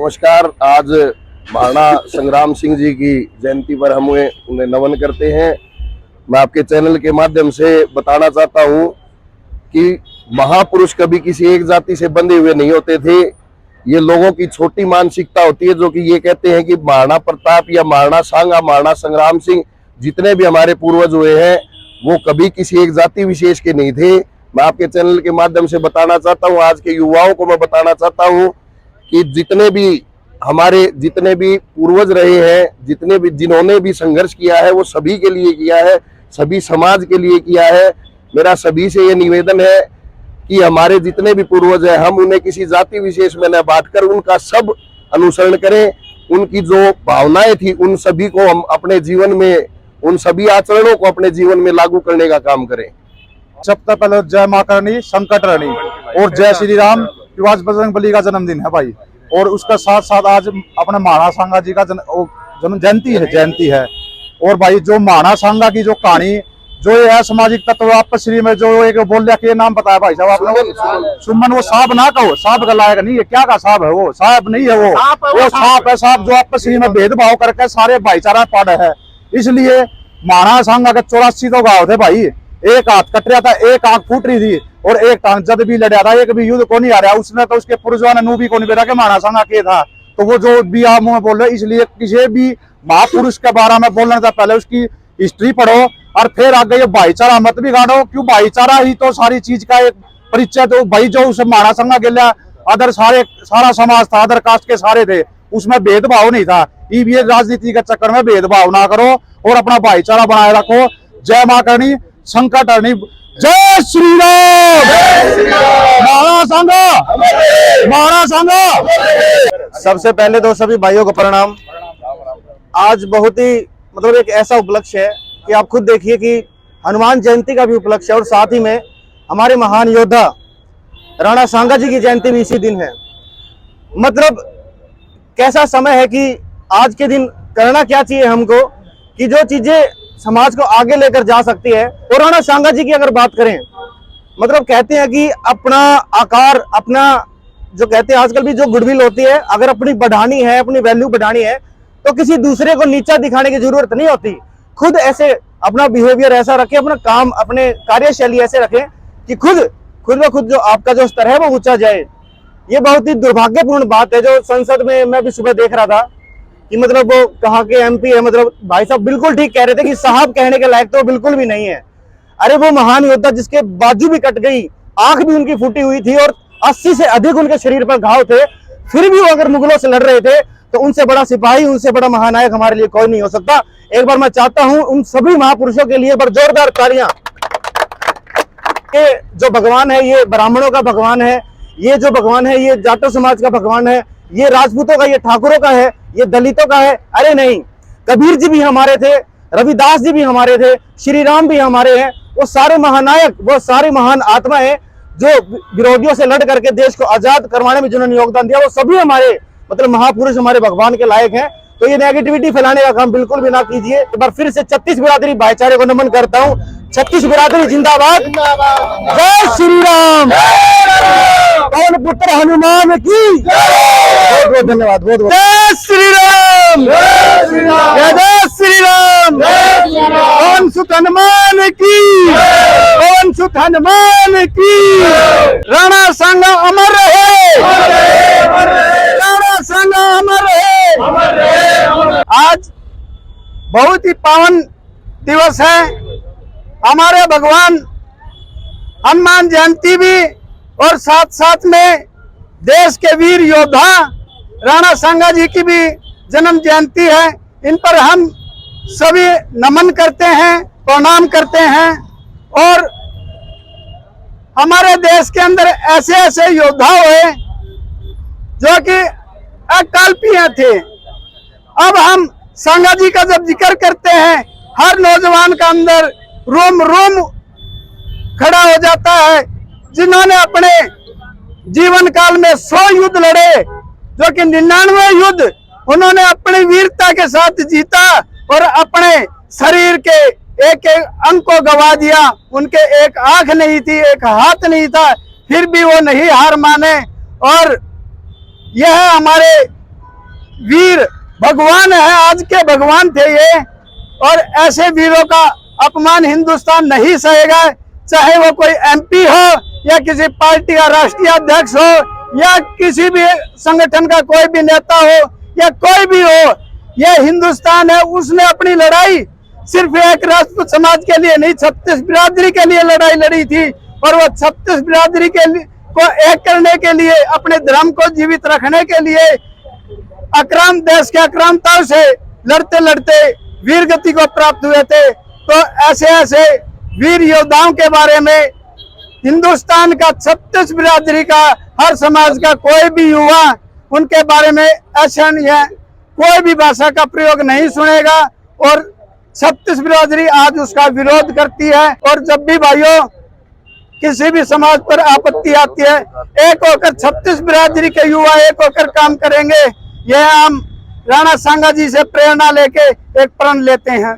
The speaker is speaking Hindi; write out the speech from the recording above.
नमस्कार। आज महाराणा संग्राम सिंह जी की जयंती पर हम उन्हें नमन करते हैं। मैं आपके चैनल के माध्यम से बताना चाहता हूं कि महापुरुष कभी किसी एक जाति से बंधे हुए नहीं होते थे। ये लोगों की छोटी मानसिकता होती है जो कि ये कहते हैं कि महाराणा प्रताप या महाराणा सांगा, महाराणा संग्राम सिंह जितने भी हमारे पूर्वज हुए हैं वो कभी किसी एक जाति विशेष के नहीं थे। मैं आपके चैनल के माध्यम से बताना चाहता हूँ, आज के युवाओं को मैं बताना चाहता हूँ कि जितने भी पूर्वज रहे हैं, जिन्होंने भी संघर्ष किया है वो सभी के लिए किया है, सभी समाज के लिए किया है। मेरा सभी से ये निवेदन है कि हमारे जितने भी पूर्वज हैं हम उन्हें किसी जाति विशेष में न बांटकर उनका सब अनुसरण करें। उनकी जो भावनाएं थी उन सभी को हम अपने जीवन में, उन सभी आचरणों को अपने जीवन में लागू करने का काम करें। सबसे पहले जय मां करनी, संकट रहनी और जय श्री राम। आज बजरंगबली का जन्मदिन है भाई, और उसका साथ साथ आज अपने महाराणा सांगा जी का जन्म जयंती है। और भाई जो महाराणा सांगा की जो कहानी, जो है सामाजिक तत्व आपश्री में जो एक बोल रहा कि नाम बताया भाई साहब आपने, सुमन। वो साहब ना कहो, साहब का लायक नहीं है। क्या का साहब है वो? साहब नहीं है वो साहब है साहब जो आपश्री में भेदभाव करके सारे भाईचारा पड़ है। इसलिए महाराणा सांगा के 84 तो गाँव थे भाई। एक हाथ कट रहा था, एक आंख फूट रही थी, और एक टांग जब भी लड़ा था, एक भी युद्ध को नहीं आ रहा उसने, तो उसके पूर्वजों ने नू भी को नहीं बेरा के महाराणा सांगा के था। तो वो जो भी आप मुंह बोल रहे, इसलिए किसी भी महापुरुष के बारे में बोलने से पहले उसकी हिस्ट्री पढ़ो और फिर आगे ये भाईचारा मत भी गाड़ो। क्यों? भाईचारा ही तो सारी चीज का एक परिचय। तो भाई जो उस महाराणा सांगा गिला अदर सारा समाज था, अदर कास्ट के सारे थे, उसमें भेदभाव नहीं था। ये राजनीति के चक्कर में भेदभाव ना करो और अपना भाईचारा बनाए रखो। जय मां करनी, संकट हरनी, जय श्री राम। महाराणा सांगा, महाराणा सांगा। सबसे पहले तो सभी भाइयों को प्रणाम। आज बहुत ही एक ऐसा उपलक्ष्य है कि आप खुद देखिए कि हनुमान जयंती का भी उपलक्ष्य है, और साथ ही में हमारे महान योद्धा राणा सांगा जी की जयंती भी इसी दिन है। कैसा समय है कि आज के दिन करना क्या चाहिए हमको कि जो चीजें समाज को आगे लेकर जा सकती है। और राणा सांगा जी की अगर बात करें, कहते हैं कि अपना आकार, अपना जो कहते हैं आजकल भी जो गुडविल होती है, अगर अपनी बढ़ानी है, अपनी वैल्यू बढ़ानी है, तो किसी दूसरे को नीचा दिखाने की जरूरत नहीं होती। खुद ऐसे अपना बिहेवियर ऐसा रखें, अपना काम, अपने कार्यशैली ऐसे रखें कि खुद ब खुद जो आपका जो स्तर है वो ऊंचा जाए। ये बहुत ही दुर्भाग्यपूर्ण बात है जो संसद में मैं भी सुबह देख रहा था कि वो कहाँ के एमपी है, भाई साहब बिल्कुल ठीक कह रहे थे कि साहब कहने के लायक तो बिल्कुल भी नहीं है। अरे वो महान योद्धा जिसके बाजू भी कट गई, आंख भी उनकी फूटी हुई थी और 80 से अधिक उनके शरीर पर घाव थे, फिर भी वो अगर मुगलों से लड़ रहे थे, तो उनसे बड़ा सिपाही, उनसे बड़ा महानायक हमारे लिए कोई नहीं हो सकता। एक बार मैं चाहता हूं उन सभी महापुरुषों के लिए एक बार जोरदार तालियां। ये जो भगवान है ये ब्राह्मणों का भगवान है, ये जो भगवान है ये जाटो समाज का भगवान है, ये राजपूतों का, ये ठाकुरों का है, ये दलितों का है। अरे नहीं, कबीर जी भी हमारे थे, रविदास जी भी हमारे थे, श्री राम भी हमारे हैं। वो सारे महानायक, वो सारे महान आत्माएं जो विरोधियों से लड़ करके देश को आजाद करवाने में जिन्होंने योगदान दिया, वो सभी हमारे महापुरुष, हमारे भगवान के लायक हैं। तो ये नेगेटिविटी फैलाने का काम बिल्कुल भी ना कीजिए। एक बार फिर से 36 बिरादरी भाईचारे को नमन करता हूँ। 36 बिरादरी जिंदाबाद। जय श्री राम। पवन पुत्र हनुमान की बहुत बहुत धन्यवाद। बहुत बहुत जय श्री राम। जय श्री राम। पवन सुत हनुमान की, पवन सुत हनुमान की। राणा सांगा अमर रहे, राणा सांगा अमर रहे। आज बहुत ही पावन दिवस है। हमारे भगवान हनुमान जयंती भी, और साथ साथ में देश के वीर योद्धा राणा सांगा जी की भी जन्म जयंती है। इन पर हम सभी नमन करते हैं, प्रणाम करते हैं। और हमारे देश के अंदर ऐसे ऐसे योद्धा हुए जो कि अकल्पनीय थे। अब हम सांगा जी का जब जिक्र करते हैं, हर नौजवान का अंदर रोम रोम खड़ा हो जाता है, जिन्होंने अपने जीवन काल में 100 युद्ध लड़े, जो कि 99 युद्ध उन्होंने अपनी वीरता के साथ जीता और अपने शरीर के एक एक अंग को गवा दिया। उनके एक आंख नहीं थी, एक हाथ नहीं था, फिर भी वो नहीं हार माने। और यह हमारे वीर भगवान है, आज के भगवान थे ये। और ऐसे वीरों का अपमान हिंदुस्तान नहीं सहेगा, चाहे वो कोई एमपी हो या किसी पार्टी का राष्ट्रीय अध्यक्ष हो या किसी भी संगठन का कोई भी नेता हो या कोई भी हो। ये हिंदुस्तान है, उसने अपनी लड़ाई सिर्फ एक राजपूत समाज के लिए नहीं, 36 बिरादरी के लिए लड़ाई लड़ी थी। और वो 36 बिरादरी के लिए को एक करने के लिए, अपने धर्म को जीवित रखने के लिए अक्राम देश के अक्रामताओं से लड़ते लड़ते वीर गति को प्राप्त हुए थे। तो ऐसे ऐसे वीर योद्धाओं के बारे में हिंदुस्तान का 36 बिरादरी का, हर समाज का कोई भी युवा उनके बारे में ऐसा नहीं है, कोई भी भाषा का प्रयोग नहीं सुनेगा। और 36 बिरादरी आज उसका विरोध करती है। और जब भी भाइयों किसी भी समाज पर आपत्ति आती है, एक होकर 36 बिरादरी के युवा एक होकर काम करेंगे। यह हम राणा सांगा जी से प्रेरणा लेके एक प्रण लेते हैं।